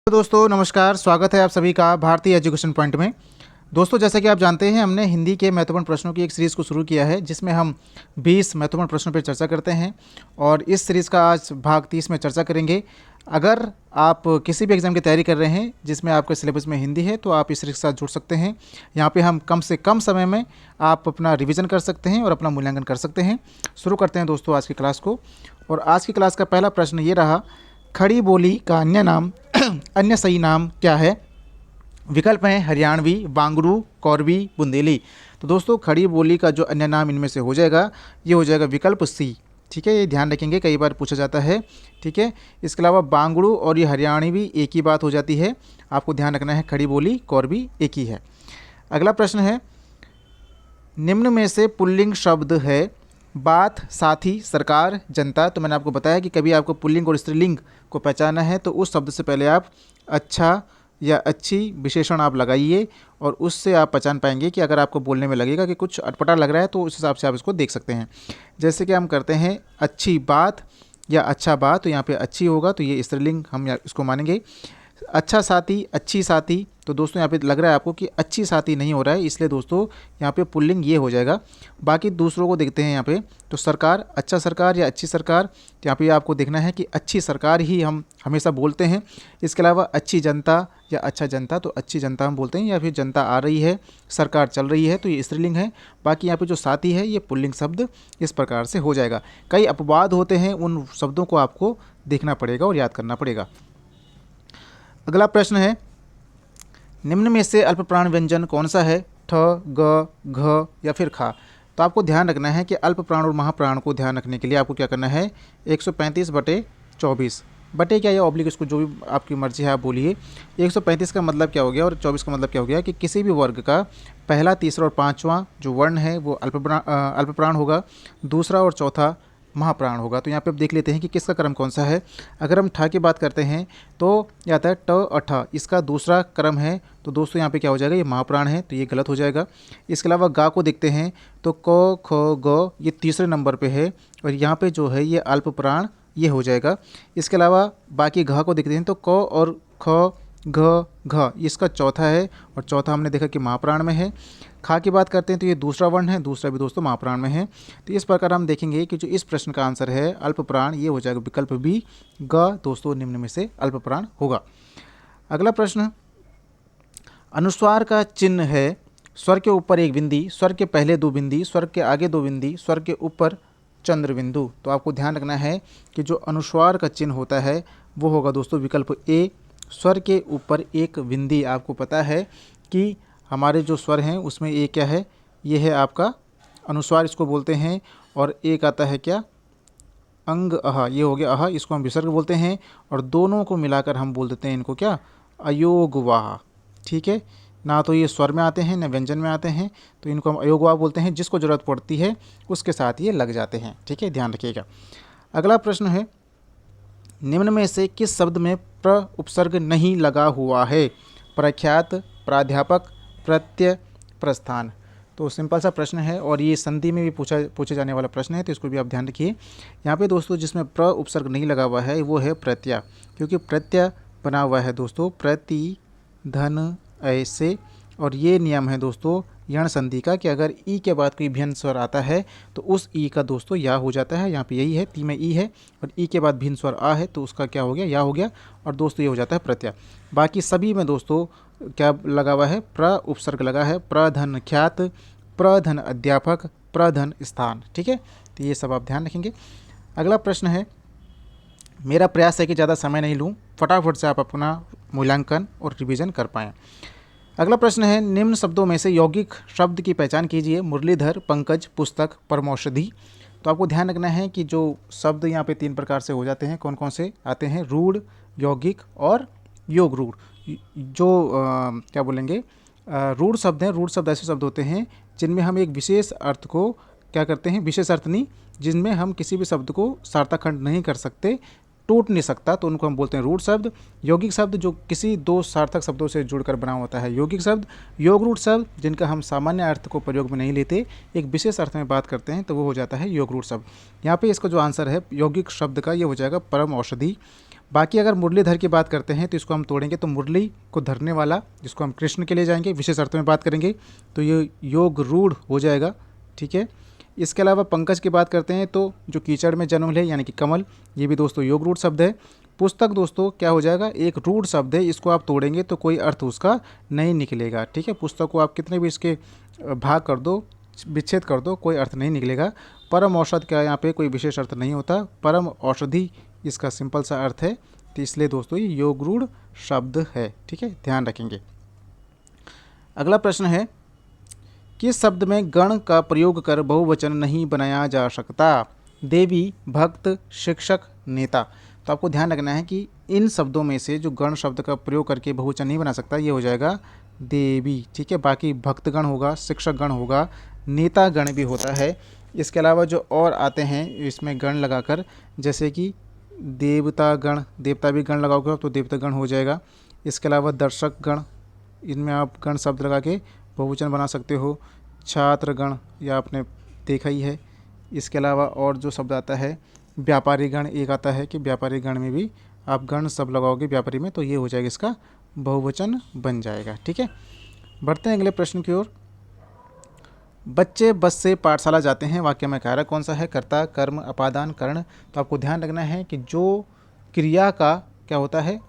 तो दोस्तों नमस्कार, स्वागत है आप सभी का भारतीय एजुकेशन पॉइंट में। दोस्तों जैसा कि आप जानते हैं, हमने हिंदी के महत्वपूर्ण प्रश्नों की एक सीरीज़ को शुरू किया है जिसमें हम 20 महत्वपूर्ण प्रश्नों पर चर्चा करते हैं और इस सीरीज़ का आज भाग 30 में चर्चा करेंगे। अगर आप किसी भी एग्ज़ाम की तैयारी कर रहे हैं जिसमें आपके सिलेबस में हिंदी है तो आप इस सीरीज़ के साथ जुड़ सकते हैं। यहाँ पे हम कम से कम समय में आप अपना रिवीजन कर सकते हैं और अपना मूल्यांकन कर सकते हैं। शुरू करते हैं दोस्तों आज की क्लास को। और आज की क्लास का पहला प्रश्न ये रहा, खड़ी बोली का अन्य नाम अन्य सही नाम क्या है? विकल्प हैं हरियाणवी, बांगड़ू, कौरवी, बुंदेली। तो दोस्तों खड़ी बोली का जो अन्य नाम इनमें से हो जाएगा ये हो जाएगा विकल्प सी। ठीक है, ये ध्यान रखेंगे, कई बार पूछा जाता है। ठीक है, इसके अलावा बांगड़ू और ये हरियाणवी एक ही बात हो जाती है, आपको ध्यान रखना है। खड़ी बोली, कौरवी एक ही है। अगला प्रश्न है, निम्न में से पुल्लिंग शब्द है बात, साथी, सरकार, जनता। तो मैंने आपको बताया कि कभी आपको पुल्लिंग और स्त्रीलिंग को पहचानना है तो उस शब्द से पहले आप अच्छा या अच्छी विशेषण आप लगाइए और उससे आप पहचान पाएंगे कि अगर आपको बोलने में लगेगा कि कुछ अटपटा लग रहा है तो उस हिसाब से आप इसको देख सकते हैं। जैसे कि हम करते हैं अच्छी बात या अच्छा बात, तो यहाँ पे अच्छी होगा तो ये स्त्रीलिंग हम इसको मानेंगे। अच्छा साथी, अच्छी साथी, तो दोस्तों यहाँ पे लग रहा है आपको कि अच्छी साथी नहीं हो रहा है, इसलिए दोस्तों यहाँ पे पुल्लिंग ये हो जाएगा। बाकी दूसरों को देखते हैं यहाँ पे, तो सरकार, अच्छा सरकार या अच्छी सरकार, तो यहाँ पे आपको देखना है कि अच्छी सरकार ही हम हमेशा बोलते हैं। इसके अलावा अच्छी जनता या अच्छा जनता, तो अच्छी जनता हम बोलते हैं, या फिर जनता आ रही है, सरकार चल रही है, तो ये स्त्रीलिंग है। बाकी यहाँ पे जो साथी है ये पुल्लिंग शब्द इस प्रकार से हो जाएगा। कई अपवाद होते हैं, उन शब्दों को आपको देखना पड़ेगा और याद करना पड़ेगा। अगला प्रश्न है, निम्न में से अल्पप्राण व्यंजन कौन सा है? ठ, ग, घ या फिर खा। तो आपको ध्यान रखना है कि अल्पप्राण और महाप्राण को ध्यान रखने के लिए आपको क्या करना है, 135/24 बटे क्या या ऑब्लिक, इसको जो भी आपकी मर्जी है आप बोलिए। 135 का मतलब क्या हो गया और 24 का मतलब क्या हो गया कि किसी भी वर्ग का पहला, तीसरा और पाँचवा जो वर्ण है वो अल्पप्राण होगा, दूसरा और चौथा महाप्राण होगा। तो यहाँ पे अब देख लेते हैं कि किसका क्रम कौन सा है। अगर हम ठा की बात करते हैं तो ये आता है ट और ठ, इसका दूसरा क्रम है, तो दोस्तों यहाँ पे क्या हो जाएगा, ये महाप्राण है, तो ये गलत हो जाएगा। इसके अलावा गा को देखते हैं तो क, ख, ग ये तीसरे नंबर पे है और यहाँ पे जो है ये अल्पप्राण ये हो जाएगा। इसके अलावा बाकी घ को देखते हैं तो क और ख, घ, घ इसका चौथा है और चौथा हमने देखा कि महाप्राण में है। खा की बात करते हैं तो ये दूसरा वर्ण है, दूसरा भी दोस्तों महाप्राण में है। तो इस प्रकार हम देखेंगे कि जो इस प्रश्न का आंसर है अल्पप्राण, ये हो जाएगा विकल्प बी, ग दोस्तों निम्न में से अल्पप्राण होगा। अगला प्रश्न, अनुस्वार का चिन्ह है स्वर के ऊपर एक बिंदी, स्वर के पहले दो बिंदी, स्वर के आगे दो बिंदी, स्वर के ऊपर चंद्र बिंदु। तो आपको ध्यान रखना है कि जो अनुस्वार का चिन्ह होता है वो होगा दोस्तों विकल्प ए, स्वर के ऊपर एक बिंदी। आपको पता है कि हमारे जो स्वर हैं उसमें एक क्या है, ये है आपका अनुस्वार, इसको बोलते हैं। और एक आता है क्या, अंग अह, ये हो गया अह, इसको हम विसर्ग बोलते हैं। और दोनों को मिलाकर हम बोल देते हैं इनको क्या, अयोगवाह। ठीक है, ना तो ये स्वर में आते हैं ना व्यंजन में आते हैं, तो इनको हम अयोगवाह बोलते हैं। जिसको ज़रूरत पड़ती है उसके साथ ये लग जाते हैं। ठीक है, ध्यान रखिएगा। अगला प्रश्न है, निम्न में से किस शब्द में प्र उपसर्ग नहीं लगा हुआ है? प्रख्यात, प्राध्यापक, प्रत्यय, प्रस्थान। तो सिंपल सा प्रश्न है और ये संधि में भी पूछे जाने वाला प्रश्न है, तो इसको भी आप ध्यान रखिए। यहाँ पे दोस्तों जिसमें प्र उपसर्ग नहीं लगा हुआ है वो है प्रत्यय, क्योंकि प्रत्यय बना हुआ है दोस्तों प्रति, धन, ऐसे। और ये नियम है दोस्तों यण संधि का कि अगर ई के बाद कोई भिन्न स्वर आता है तो उस ई का दोस्तों या हो जाता है। यहाँ पे यही है, ती में ई है और ई के बाद भिन्न स्वर आ है तो उसका क्या हो गया, या हो गया, और दोस्तों ये हो जाता है प्रत्यय। बाकी सभी में दोस्तों क्या लगा हुआ है, प्र उपसर्ग लगा है, प्रधन ख्यात, प्रधन अध्यापक, प्रधन स्थान। ठीक है, तो ये सब आप ध्यान रखेंगे। अगला प्रश्न है, मेरा प्रयास है कि ज़्यादा समय नहीं लूँ, फटाफट से आप अपना मूल्यांकन और रिविज़न कर पाएँ। अगला प्रश्न है, निम्न शब्दों में से यौगिक शब्द की पहचान कीजिए। मुरलीधर, पंकज, पुस्तक, परमौषधि। तो आपको ध्यान रखना है कि जो शब्द यहाँ पे 3 प्रकार से हो जाते हैं, कौन कौन से आते हैं, रूढ़, यौगिक और योग रूढ़। जो क्या बोलेंगे, रूढ़ शब्द हैं, रूढ़ शब्द ऐसे शब्द होते हैं जिनमें हम एक विशेष अर्थ को क्या करते हैं, विशेष अर्थ नहीं, जिनमें हम किसी भी शब्द को सार्थकखंड नहीं कर सकते, टूट नहीं सकता, तो उनको हम बोलते हैं रूढ़ शब्द। यौगिक शब्द जो किसी दो सार्थक शब्दों से जुड़कर बना होता है यौगिक शब्द। योग रूढ़ शब्द जिनका हम सामान्य अर्थ को प्रयोग में नहीं लेते, एक विशेष अर्थ में बात करते हैं, तो वो हो जाता है योग रूढ़ शब्द। यहाँ पे इसका जो आंसर है यौगिक शब्द का, ये हो जाएगा परम औषधि। बाकी अगर मुरलीधर की बात करते हैं तो इसको हम तोड़ेंगे तो मुरली को धरने वाला, जिसको हम कृष्ण के लिए जाएंगे, विशेष अर्थ में बात करेंगे तो ये योग रूढ़ हो जाएगा। ठीक है, इसके अलावा पंकज की बात करते हैं तो जो कीचड़ में जन्म ले यानी कि कमल, ये भी दोस्तों योग रूढ़ शब्द है। पुस्तक दोस्तों क्या हो जाएगा, एक रूढ़ शब्द है, इसको आप तोड़ेंगे तो कोई अर्थ उसका नहीं निकलेगा। ठीक है, पुस्तक को आप कितने भी इसके भाग कर दो, विच्छेद कर दो, कोई अर्थ नहीं निकलेगा। परम औषध का यहाँ पे कोई विशेष अर्थ नहीं होता, परम औषधि इसका सिंपल सा अर्थ है, तो इसलिए दोस्तों ये योग रूढ़ शब्द है। ठीक है, ध्यान रखेंगे। अगला प्रश्न है, किस शब्द में गण का प्रयोग कर बहुवचन नहीं बनाया जा सकता? देवी, भक्त, शिक्षक, नेता। तो आपको ध्यान रखना है कि इन शब्दों में से जो गण शब्द का प्रयोग करके बहुवचन नहीं बना सकता ये हो जाएगा देवी। ठीक है, बाकी भक्तगण होगा, शिक्षक गण होगा, नेता गण भी होता है। इसके अलावा जो और आते हैं इसमें गण लगाकर, जैसे कि देवता गण, देवता भी गण लगाओगे तो देवता गण हो जाएगा। इसके अलावा दर्शक गण, इनमें आप गण शब्द लगा के बहुवचन बना सकते हो। छात्र गण, या आपने देखा ही है। इसके अलावा और जो शब्द आता है व्यापारी गण, एक आता है कि व्यापारी गण में भी आप गण शब्द लगाओगे व्यापारी में तो ये हो जाएगा, इसका बहुवचन बन जाएगा। ठीक है, बढ़ते हैं अगले प्रश्न की ओर। बच्चे बस से पाठशाला जाते हैं, वाक्य में कारक कौन सा है? कर्ता, कर्म, अपादान, कर्ण। तो आपको ध्यान रखना है कि जो क्रिया का क्या होता है,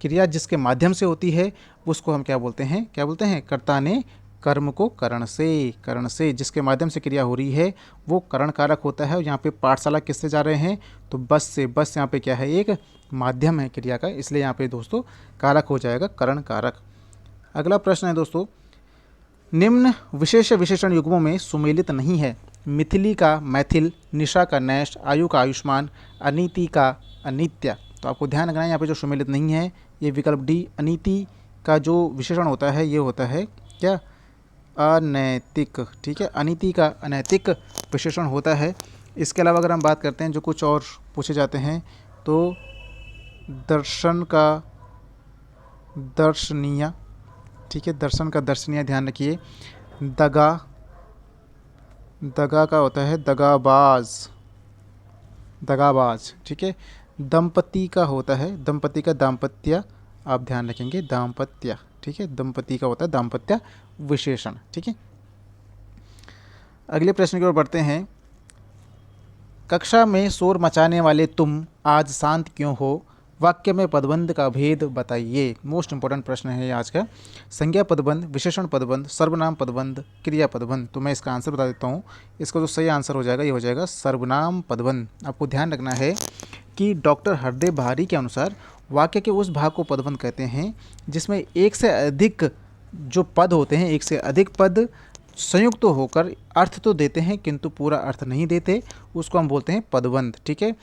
क्रिया जिसके माध्यम से होती है उसको हम क्या बोलते हैं? क्या बोलते हैं? कर्ता ने कर्म को करण से जिसके माध्यम से क्रिया हो रही है वो करण कारक होता है। और यहाँ पे पाठशाला किससे जा रहे हैं? तो बस से। बस यहाँ पे क्या है? एक माध्यम है क्रिया का, इसलिए यहाँ पे दोस्तों कारक हो जाएगा करण कारक। अगला प्रश्न है दोस्तों, निम्न विशेष विशेषण युग्मों में सुमेलित नहीं है। मिथिली का मैथिल, निशा का नैश, आयु का आयुष्मान, अनीति का अनित्य। तो आपको ध्यान रखना है यहाँ पे जो सुमेलित नहीं है ये विकल्प डी। अनीति का जो विशेषण होता है ये होता है क्या? अनैतिक। ठीक है, अनीति का अनैतिक विशेषण होता है। इसके अलावा अगर हम बात करते हैं जो कुछ और पूछे जाते हैं तो दर्शन का दर्शनीय। ठीक है, दर्शन का दर्शनीय ध्यान रखिए। दगा, दगा का होता है दगाबाज, दगाबाज। ठीक है, दंपति का होता है, दंपति का दाम्पत्य, आप ध्यान रखेंगे दाम्पत्य। ठीक है, दंपति का होता है दाम्पत्य विशेषण। ठीक है, अगले प्रश्न की ओर बढ़ते हैं। कक्षा में शोर मचाने वाले तुम आज शांत क्यों हो? वाक्य में पदबंध का भेद बताइए। मोस्ट इंपॉर्टेंट प्रश्न है आज का। संज्ञा पदबंध, विशेषण पदबंध, सर्वनाम पदबंध, क्रिया पदबंध। तो मैं इसका आंसर बता देता हूँ। इसका जो सही आंसर हो जाएगा ये हो जाएगा सर्वनाम पदबंध। आपको ध्यान रखना है कि डॉक्टर हरदेव बहारी के अनुसार वाक्य के उस भाग को पदबंध कहते हैं जिसमें एक से अधिक जो पद होते हैं, एक से अधिक पद संयुक्त तो होकर अर्थ तो देते हैं किंतु पूरा अर्थ नहीं देते, उसको हम बोलते हैं पदबंध। ठीक है,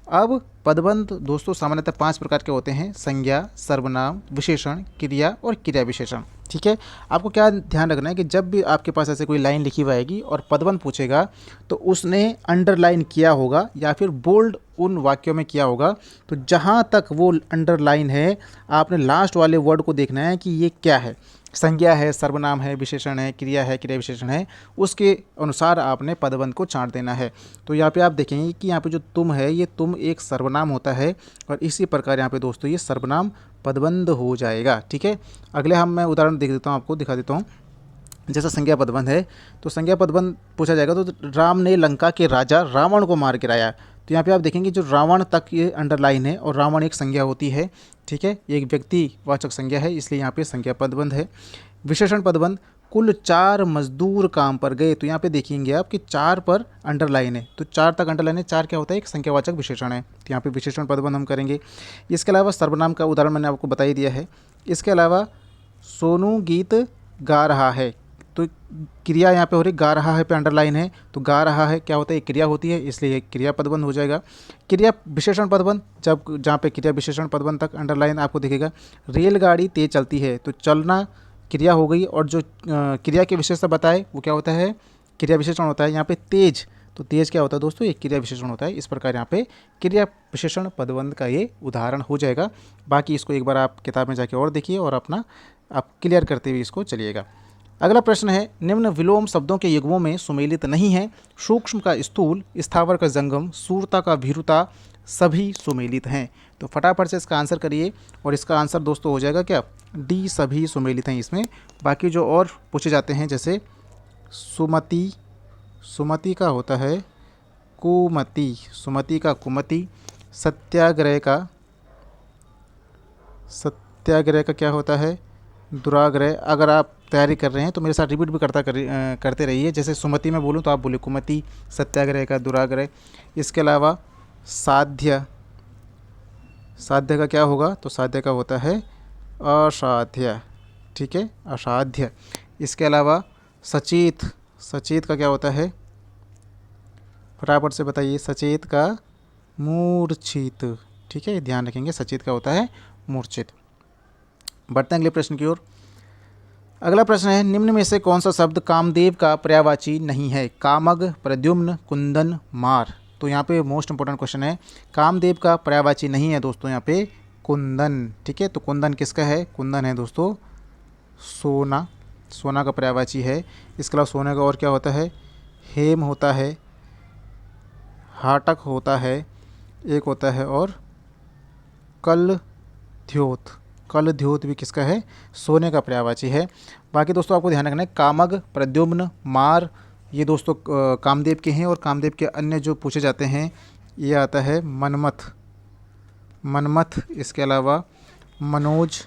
अब पदबंध दोस्तों सामान्यतः 5 प्रकार के होते हैं: संज्ञा, सर्वनाम, विशेषण, क्रिया और क्रिया विशेषण। ठीक है, आपको क्या ध्यान रखना है कि जब भी आपके पास ऐसे कोई लाइन लिखी हुई आएगी और पदबंध पूछेगा तो उसने अंडरलाइन किया होगा या फिर बोल्ड उन वाक्यों में किया होगा। तो जहाँ तक वो अंडरलाइन है आपने लास्ट वाले वर्ड को देखना है कि ये क्या है, संज्ञा है, सर्वनाम है, विशेषण है, क्रिया है, क्रिया विशेषण है, उसके अनुसार आपने पदबंध को छांट देना है। तो यहाँ पे आप देखेंगे कि यहाँ पे जो तुम है ये तुम एक सर्वनाम होता है और इसी प्रकार यहाँ पे दोस्तों ये सर्वनाम पदबंध हो जाएगा। ठीक है, अगले मैं उदाहरण देख देता हूँ, आपको दिखा देता हूँ। जैसा संज्ञा पदबंध है तो संज्ञा पदबंध पूछा जाएगा तो राम ने लंका के राजा रावण को मार गिराया। तो यहाँ पे आप देखेंगे जो रावण तक ये अंडरलाइन है और रावण एक संज्ञा होती है। ठीक है, ये एक व्यक्तिवाचक संज्ञा है इसलिए यहाँ पे संज्ञा पदबंध है। विशेषण पदबंध, कुल 4 मजदूर काम पर गए। तो यहाँ पे देखेंगे आप कि 4 पर अंडरलाइन है तो 4 तक अंडरलाइन है, 4 क्या होता है? एक संख्यावाचक विशेषण है। तो यहाँ पे विशेषण पदबंध हम करेंगे। इसके अलावा सर्वनाम का उदाहरण मैंने आपको बता ही दिया है। इसके अलावा सोनू गीत गा रहा है तो क्रिया यहाँ पे हो रही, गा रहा है पे अंडरलाइन है तो गा रहा है क्या होता है? एक क्रिया होती है इसलिए एक क्रिया पदबंध हो जाएगा। क्रिया विशेषण पदबंध, जब जहाँ पे क्रिया विशेषण पदबंध तक अंडरलाइन आपको दिखेगा। रेलगाड़ी तेज चलती है तो चलना क्रिया हो गई और जो क्रिया की विशेषता बताए वो क्या होता है? क्रिया विशेषण होता है। यहाँ पे तेज, तो तेज क्या होता है दोस्तों? एक क्रिया विशेषण होता है। इस प्रकार यहाँ पे क्रिया विशेषण पदबंध का ये उदाहरण हो जाएगा। बाकी इसको एक बार आप किताब में जाके और देखिए और अपना आप क्लियर करते हुए इसको चलिएगा। अगला प्रश्न है, निम्न विलोम शब्दों के युग्मों में सुमेलित नहीं है। सूक्ष्म का स्थूल, स्थावर का जंगम, सूरता का भीरुता सभी सुमेलित हैं। तो फटाफट से इसका आंसर करिए और इसका आंसर दोस्तों हो जाएगा क्या, डी, सभी सुमेलित हैं इसमें। बाकी जो और पूछे जाते हैं जैसे सुमति, सुमति का होता है कुमति, सुमति का कुमति, सत्याग्रह का, सत्याग्रह का क्या होता है, दुराग्रह। अगर आप तैयारी कर रहे हैं तो मेरे साथ रिपीट भी करते रहिए। जैसे सुमति में बोलूँ तो आप बोले कुमति, सत्याग्रह का दुराग्रह। इसके अलावा साध्य, साध्य का क्या होगा, तो साध्य का होता है असाध्य, ठीक है, असाध्य। इसके अलावा सचेत, सचेत का क्या होता है, फटाफट से बताइए, सचेत का मूर्छित, ठीक है, ध्यान रखेंगे, सचेत का होता है मूर्छित। बढ़ते हैं अगले प्रश्न की ओर। अगला प्रश्न है, निम्न में से कौन सा शब्द कामदेव का पर्यायवाची नहीं है, कामग, प्रद्युम्न, कुंदन, मार। तो यहाँ पे मोस्ट इंपॉर्टेंट क्वेश्चन है, कामदेव का पर्यायवाची नहीं है दोस्तों यहाँ पे कुंदन, ठीक है। तो कुंदन किसका है, कुंदन है दोस्तों सोना, सोना का पर्यायवाची है। इसके अलावा सोने का और क्या होता है, हेम होता है, हाटक होता है, एक होता है और कल ध्योत, कल ध्योत भी किसका है, सोने का पर्यायवाची है। बाकी दोस्तों आपको ध्यान रखना है, कामग, प्रद्युम्न, मार, ये दोस्तों कामदेव के हैं। और कामदेव के अन्य जो पूछे जाते हैं ये आता है मनमथ, मनमथ। इसके अलावा मनोज,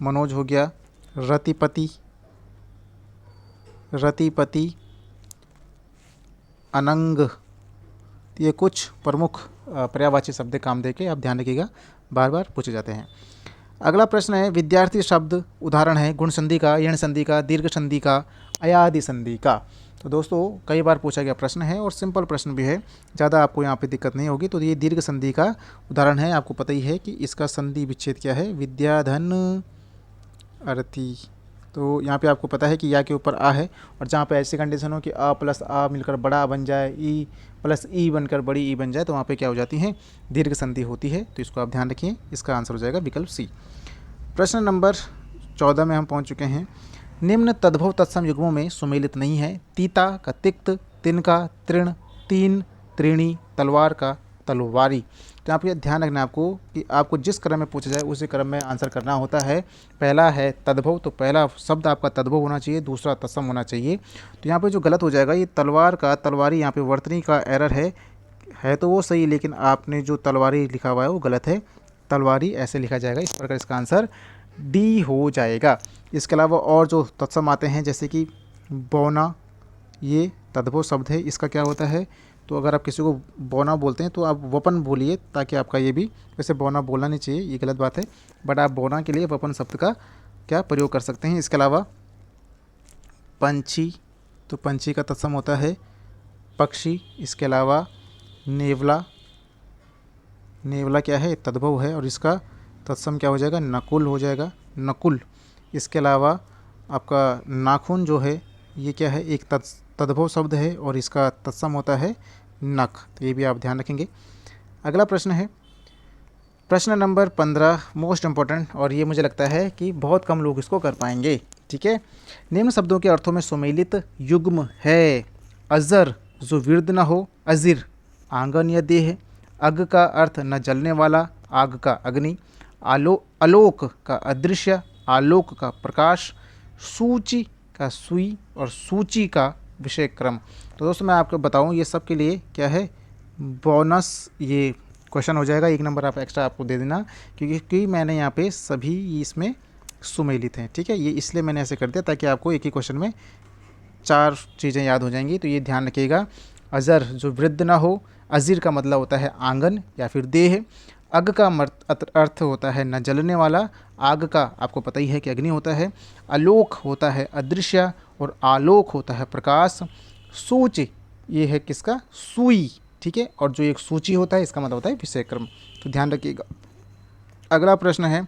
मनोज हो गया, रतिपति, रतिपति, अनंग। ये कुछ प्रमुख पर्यायवाची शब्द कामदेव के, आप ध्यान रखिएगा, बार बार पूछे जाते हैं। अगला प्रश्न है, विद्यार्थी शब्द उदाहरण है गुण संधि का, यण संधि का, दीर्घ संधि का, अयादि संधि का। तो दोस्तों कई बार पूछा गया प्रश्न है और सिंपल प्रश्न भी है, ज़्यादा आपको यहाँ पे दिक्कत नहीं होगी। तो ये दीर्घ संधि का उदाहरण है, आपको पता ही है कि इसका संधि विच्छेद क्या है, विद्याधन अर्थी। तो यहाँ पे आपको पता है कि या के ऊपर आ है, और जहाँ पे ऐसी कंडीशन हो कि आ प्लस आ मिलकर बड़ा बन जाए, ई प्लस ई बनकर बड़ी ई बन जाए, तो वहाँ पे क्या हो जाती है, दीर्घ संधि होती है। तो इसको आप ध्यान रखिए, इसका आंसर हो जाएगा विकल्प सी। प्रश्न नंबर 14 में हम पहुँच चुके हैं। निम्न तद्भव तत्सम युग्मों में सुमेलित नहीं है, तीता का तिक्त, तिनका तृण, तीन त्रीणी, तलवार का तलवारी। तो यहाँ पे ध्यान रखना है आपको कि आपको जिस क्रम में पूछा जाए उसी क्रम में आंसर करना होता है। पहला है तद्भव, तो पहला शब्द आपका तद्भव होना चाहिए, दूसरा तत्सम होना चाहिए। तो यहाँ पे जो गलत हो जाएगा, ये तलवार का तलवारी, यहाँ पे वर्तनी का एरर है तो वो सही, लेकिन आपने जो तलवारी लिखा हुआ है वो गलत है, तलवारी ऐसे लिखा जाएगा। इस प्रकार इसका आंसर डी हो जाएगा। इसके अलावा और जो तत्सम आते हैं जैसे कि बौना, ये तद्भव शब्द है, इसका क्या होता है, तो अगर आप किसी को बौना बोलते हैं तो आप वपन बोलिए, ताकि आपका ये भी, वैसे बौना बोलना नहीं चाहिए, ये गलत बात है, बट आप बौना के लिए वपन शब्द का क्या प्रयोग कर सकते हैं। इसके अलावा पंछी, तो पंछी का तत्सम होता है पक्षी। इसके अलावा नेवला, नेवला क्या है, तद्भव है, और इसका तत्सम क्या हो जाएगा, नकुल हो जाएगा, नकुल। इसके अलावा आपका नाखून जो है ये क्या है, एक तद्भव शब्द है और इसका तत्सम होता है नख, तो ये भी आप ध्यान रखेंगे। अगला प्रश्न है प्रश्न नंबर 15, मोस्ट इम्पॉर्टेंट, और ये मुझे लगता है कि बहुत कम लोग इसको कर पाएंगे, ठीक है। निम्न शब्दों के अर्थों में सुमेलित युग्म है, अजर जो विर्द न हो, अजिर आंगन या देह, अग का अर्थ न जलने वाला, आग का अग्नि, आलोक का अदृश्य, आलोक का प्रकाश, सूची का सुई, और सूची का विषय क्रम। तो दोस्तों मैं आपको बताऊं, ये सब के लिए क्या है, बोनस ये क्वेश्चन हो जाएगा, 1 नंबर आप एक्स्ट्रा आपको दे देना, क्योंकि मैंने यहाँ पे सभी इसमें सुमेलित हैं, ठीक है। ये इसलिए मैंने ऐसे कर दिया ताकि आपको एक ही क्वेश्चन में 4 चीज़ें याद हो जाएंगी। तो ये ध्यान रखिएगा, अजर जो वृद्ध ना हो, अजीर का मतलब होता है आंगन या फिर देह, अग का अर्थ होता है न जलने वाला, आग का आपको पता ही है कि अग्नि होता है, आलोक होता है अदृश्य, और आलोक होता है प्रकाश, सूच ये है किसका, सुई, ठीक है। और जो एक सूची होता है इसका मतलब होता है विषय क्रम, तो ध्यान रखिएगा। अगला प्रश्न है,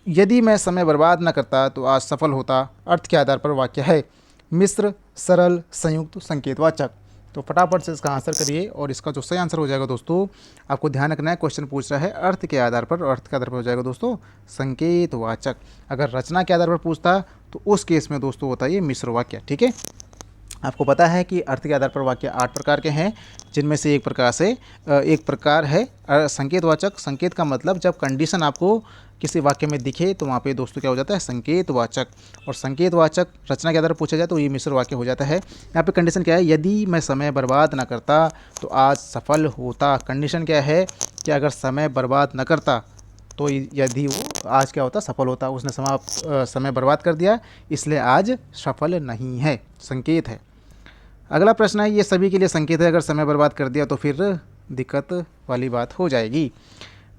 यदि मैं समय बर्बाद न करता तो आज सफल होता, अर्थ के आधार पर वाक्य है, मिश्र, सरल, संयुक्त, संकेतवाचक। तो फटाफट से इसका आंसर करिए, और इसका जो सही आंसर हो जाएगा दोस्तों, आपको ध्यान रखना है, क्वेश्चन पूछ रहा है अर्थ के आधार पर, और अर्थ के आधार पर हो जाएगा दोस्तों संकेतवाचक। अगर रचना के आधार पर पूछता तो उस केस में दोस्तों होता है ये मिश्र वाक्य, ठीक है। आपको पता है कि अर्थ के आधार पर वाक्य 8 प्रकार के हैं, जिनमें से एक प्रकार है संकेतवाचक। संकेत का मतलब जब कंडीशन आपको किसी वाक्य में दिखे तो वहाँ पे दोस्तों क्या हो जाता है, संकेतवाचक। और संकेतवाचक रचना के आधार पर पूछा जाए तो ये मिश्र वाक्य हो जाता है। यहाँ पे कंडीशन क्या है, यदि मैं समय बर्बाद न करता तो आज सफल होता। कंडीशन क्या है कि अगर समय बर्बाद न करता तो यदि वो आज क्या होता, सफल होता। उसने समय बर्बाद कर दिया, इसलिए आज सफल नहीं है, संकेत है। अगला प्रश्न है, ये सभी के लिए संकेत है, अगर समय बर्बाद कर दिया तो फिर दिक्कत वाली बात हो जाएगी।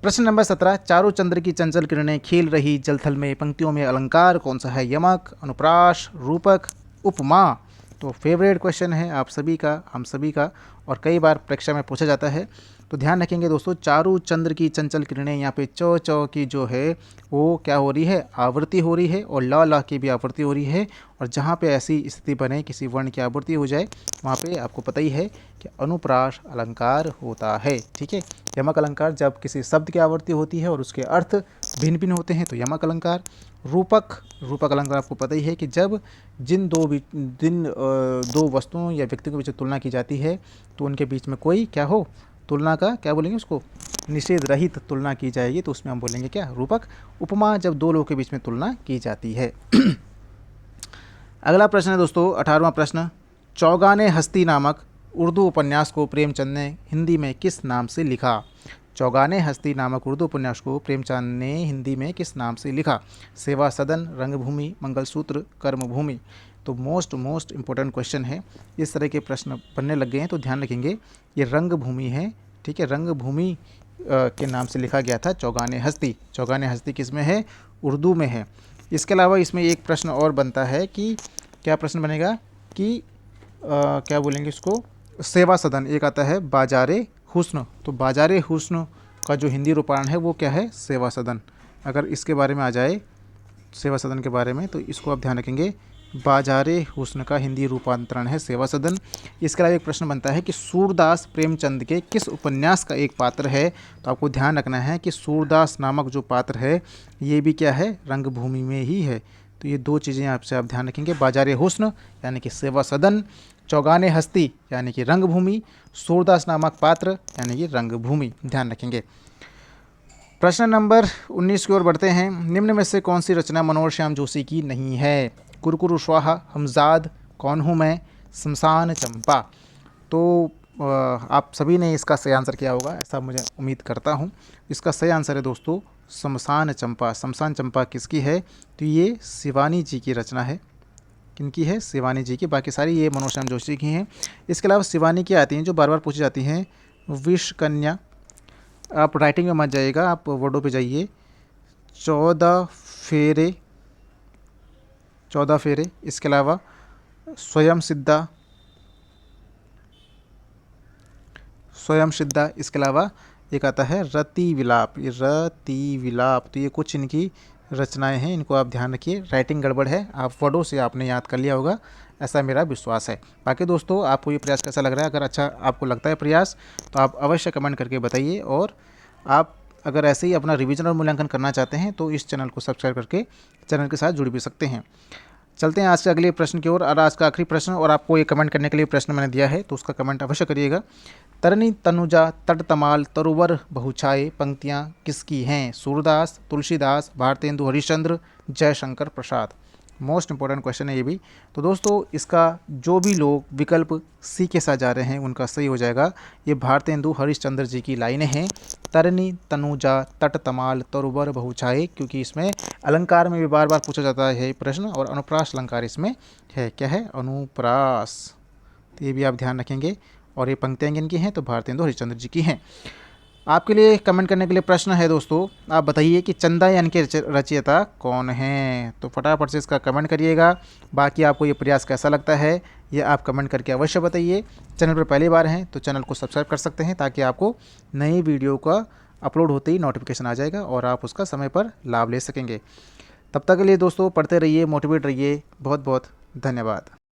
प्रश्न नंबर 17, चारों चंद्र की चंचल किरणें खेल रही जलथल में, पंक्तियों में अलंकार कौन सा है, यमक, अनुप्रास, रूपक, उपमा। तो फेवरेट क्वेश्चन है आप सभी का, हम सभी का, और कई बार परीक्षा में पूछा जाता है। तो ध्यान रखेंगे दोस्तों, चारों चंद्र की चंचल किरणें, यहाँ पे चौ चौ की जो है वो क्या हो रही है, आवृत्ति हो रही है, और ला की भी आवृत्ति हो रही है। और जहाँ पे ऐसी स्थिति बने किसी वर्ण की आवृत्ति हो जाए, वहाँ पे आपको पता ही है कि अनुप्रास अलंकार होता है। ठीक है, यमक अलंकार जब किसी शब्द की आवृत्ति होती है और उसके अर्थ भिन्न भिन्न होते हैं तो यमक अलंकार। रूपक अलंकार आपको पता ही है कि जब दो वस्तुओं या व्यक्तियों के बीच तुलना की जाती है तो उनके बीच में कोई क्या हो, तुलना का क्या बोलेंगे उसको, निषेध रहित तुलना की जाएगी, तो उसमें हम बोलेंगे क्या, रूपक। उपमा जब दो लोगों के बीच में तुलना की जाती है। अगला प्रश्न है दोस्तों, 18वां प्रश्न, चौगाने हस्ती नामक उर्दू उपन्यास को प्रेमचंद ने हिंदी में किस नाम से लिखा। चौगाने हस्ती नामक उर्दू उपन्यास को प्रेमचंद ने हिंदी में किस नाम से लिखा। सेवा सदन, रंगभूमि, मंगलसूत्र, कर्मभूमि। तो मोस्ट इम्पोर्टेंट क्वेश्चन है, इस तरह के प्रश्न बनने लग गए हैं तो ध्यान रखेंगे। ये रंगभूमि है, ठीक है, रंगभूमि के नाम से लिखा गया था चौगाने हस्ती। चौगाने हस्ती किस में है, उर्दू में है। इसके अलावा इसमें एक प्रश्न और बनता है कि क्या प्रश्न बनेगा कि क्या बोलेंगे इसको, सेवा सदन। एक आता है बाजारे हुस्न, तो बाजारे हुस्न का जो हिंदी रूपांतरण है वो क्या है, सेवा सदन। अगर इसके बारे में आ जाए, सेवा सदन के बारे में, तो इसको आप ध्यान रखेंगे, बाजारे हुस्न का हिंदी रूपांतरण है सेवा सदन। इसके अलावा एक प्रश्न बनता है कि सूरदास प्रेमचंद के किस उपन्यास का एक पात्र है। तो आपको ध्यान रखना है कि सूरदास नामक जो पात्र है ये भी क्या है, रंगभूमि में ही है। तो ये दो चीज़ें आपसे आप ध्यान रखेंगे, बाजारे हुस्न यानी कि सेवा सदन, चौगाने हस्ती यानी कि रंगभूमि, सूरदास नामक पात्र यानी कि रंगभूमि, ध्यान रखेंगे। प्रश्न नंबर 19 की ओर बढ़ते हैं। निम्न में से कौन सी रचना मनोहर श्याम जोशी की नहीं है। कुरकुरु स्वाहा, हमजाद, कौन हूँ मैं, शमशान चंपा। तो आप सभी ने इसका सही आंसर किया होगा, ऐसा मुझे उम्मीद करता हूँ। इसका सही आंसर है दोस्तों शमशान चंपा। शमशान चंपा किसकी है, तो ये शिवानी जी की रचना है। किनकी है, शिवानी जी की। बाकी सारी ये मनोहर श्याम जोशी की हैं। इसके अलावा शिवानी की आती हैं जो बार बार पूछी जाती हैं, विष कन्या। आप राइटिंग में मत जाइएगा, आप वर्डों पे जाइए। 14 फेरे। इसके अलावा स्वयं सिद्धा। इसके अलावा एक आता है रति विलाप। तो ये कुछ इनकी रचनाएं हैं, इनको आप ध्यान रखिए। राइटिंग गड़बड़ है, आप वर्डों से आपने याद कर लिया होगा, ऐसा मेरा विश्वास है। बाकी दोस्तों आपको ये प्रयास कैसा लग रहा है, अगर अच्छा आपको लगता है प्रयास तो आप अवश्य कमेंट करके बताइए। और आप अगर ऐसे ही अपना रिवीजन और मूल्यांकन करना चाहते हैं तो इस चैनल को सब्सक्राइब करके चैनल के साथ जुड़ भी सकते हैं। चलते हैं आज के अगले प्रश्न की ओर। और आज का आखिरी प्रश्न, और आपको ये कमेंट करने के लिए प्रश्न मैंने दिया है तो उसका कमेंट अवश्य करिएगा। तरनी तनुजा तट तमाल तरुवर बहुछाए पंक्तियाँ किसकी हैं। Surdas, Tulsidas, Bharatendu Harishchandra, Jaishankar Prasad. Most important question है ये भी। तो दोस्तों इसका जो भी लोग विकल्प सी के साथ जा रहे हैं उनका सही हो जाएगा। ये भारतेंदु हरिश्चंद्र जी की लाइनें हैं, तरनी तनुजा तट तमाल तरुवर बहुछाए, क्योंकि इसमें अलंकार में भी बार बार पूछा जाता है प्रश्न, और अनुप्रास अलंकार इसमें है। क्या है, अनुप्रास। तो ये भी आप ध्यान रखेंगे। और ये पंक्तियाँ किनकी हैं, तो भारतेंदु हरिश्चंद्र जी की हैं। आपके लिए कमेंट करने के लिए प्रश्न है दोस्तों, आप बताइए कि चंदा यानी के रचयिता कौन है। तो फटाफट से इसका कमेंट करिएगा। बाकी आपको ये प्रयास कैसा लगता है ये आप कमेंट करके अवश्य बताइए। चैनल पर पहली बार हैं तो चैनल को सब्सक्राइब कर सकते हैं, ताकि आपको नई वीडियो का अपलोड होते ही नोटिफिकेशन आ जाएगा और आप उसका समय पर लाभ ले सकेंगे। तब तक के लिए दोस्तों पढ़ते रहिए, मोटिवेट रहिए। बहुत बहुत धन्यवाद।